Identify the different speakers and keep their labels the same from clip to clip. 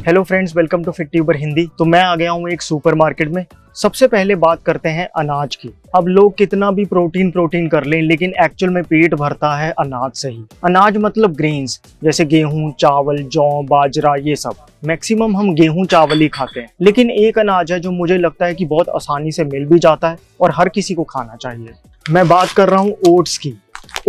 Speaker 1: Hello friends, welcome to Fit Tuber Hindi. तो मैं आ गया हूँ एक सुपरमार्केट में। सबसे पहले बात करते हैं अनाज की। अब लोग कितना भी प्रोटीन कर लें, लेकिन एक्चुअल में पेट भरता है अनाज से ही। अनाज मतलब ग्रेन्स, जैसे गेहूं, चावल, जौ, बाजरा, ये सब। मैक्सिमम हम गेहूं चावल ही खाते हैं, लेकिन एक अनाज है जो मुझे लगता है कि बहुत आसानी से मिल भी जाता है और हर किसी को खाना चाहिए। मैं बात कर रहा हूँ ओट्स की।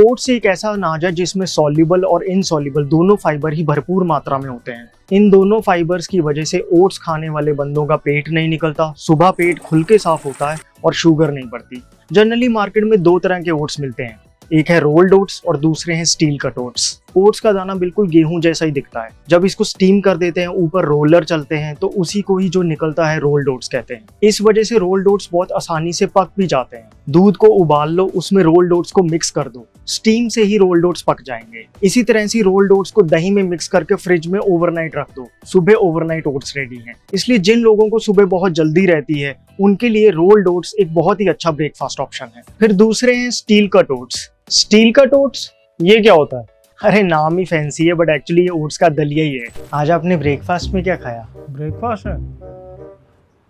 Speaker 1: ओट्स एक ऐसा अनाज है जिसमें सॉल्युबल और इनसॉल्युबल दोनों फाइबर ही भरपूर मात्रा में होते हैं। इन दोनों फाइबर्स की वजह से ओट्स खाने वाले बंदों का पेट नहीं निकलता, सुबह पेट खुल के साफ होता है और शुगर नहीं बढ़ती। जनरली मार्केट में दो तरह के ओट्स मिलते हैं, एक है रोल्ड ओट्स और दूसरे हैं स्टील कट ओट्स। ओट्स का दाना बिल्कुल गेहूं जैसा ही दिखता है। जब इसको स्टीम कर देते हैं, ऊपर रोलर चलते हैं, तो उसी को ही जो निकलता है रोल्ड ओट्स कहते हैं। इस वजह से रोल्ड ओट्स बहुत आसानी से पक भी जाते हैं। दूध को उबाल लो, उसमें रोल्ड ओट्स को मिक्स कर दो, स्टीम से ही रोल्ड ओट्स पक जाएंगे। इसी तरह से रोल्ड ओट्स को दही में मिक्स करके फ्रिज में ओवरनाइट रख दो, सुबह ओवरनाइट ओट्स रेडी हैं। इसलिए जिन लोगों को सुबह बहुत जल्दी रहती है, उनके लिए रोल्ड ओट्स एक बहुत ही अच्छा ब्रेकफास्ट ऑप्शन है। फिर दूसरे हैं steel cut oats. Steel cut oats ये क्या होता है? अरे नाम ही फैंसी है, बट एक्चुअली ये ओट्स का दलिया ही है। आज आपने ब्रेकफास्ट में क्या खाया?
Speaker 2: ब्रेकफास्ट है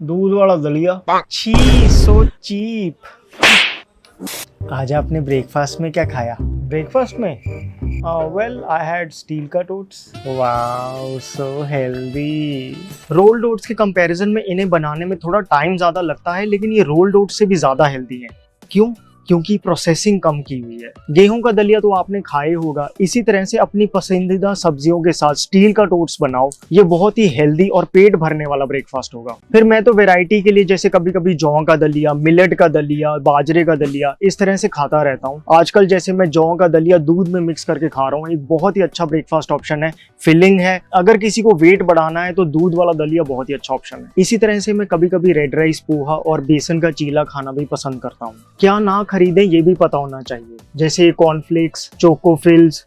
Speaker 2: दूध वाला दलिया।
Speaker 1: छी, सो चीप। आज आपने ब्रेकफास्ट में क्या खाया?
Speaker 2: ब्रेकफास्ट में
Speaker 1: well I had steel cut oats. Wow, so healthy. Rolled oats के कंपैरिजन में इन्हें बनाने में थोड़ा टाइम ज्यादा लगता है, लेकिन ये रोल्ड ओट्स से भी ज्यादा हेल्दी है। क्यों? क्योंकि प्रोसेसिंग कम की हुई है। गेहूं का दलिया तो आपने खाए होगा, इसी तरह से अपनी पसंदीदा सब्जियों के साथ स्टील का ओट्स बनाओ। ये बहुत ही हेल्दी और पेट भरने वाला ब्रेकफास्ट होगा। फिर मैं तो वैरायटी के लिए जैसे कभी कभी जौ का दलिया, मिलेट का दलिया, बाजरे का दलिया, इस तरह से खाता रहता हूँ। आजकल जैसे मैं जौ का दलिया दूध में मिक्स करके खा रहा हूँ। एक बहुत ही अच्छा ब्रेकफास्ट ऑप्शन है, फिलिंग है। अगर किसी को वेट बढ़ाना है तो दूध वाला दलिया बहुत ही अच्छा ऑप्शन है। इसी तरह से मैं कभी कभी रेड राइस, पोहा और बेसन का चीला खाना भी पसंद करता हूँ। क्या ना खरीदें ये भी पता होना चाहिए, जैसे cornflakes, Chocofills,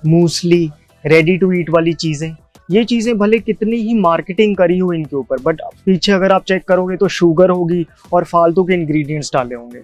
Speaker 1: muesli, ready to eat वाली चीजें। ये चीजें भले कितनी ही मार्केटिंग करी हो इनके ऊपर, बट पीछे अगर आप चेक करोगे तो शुगर होगी और फालतू के इंग्रेडिएंट्स डाले होंगे।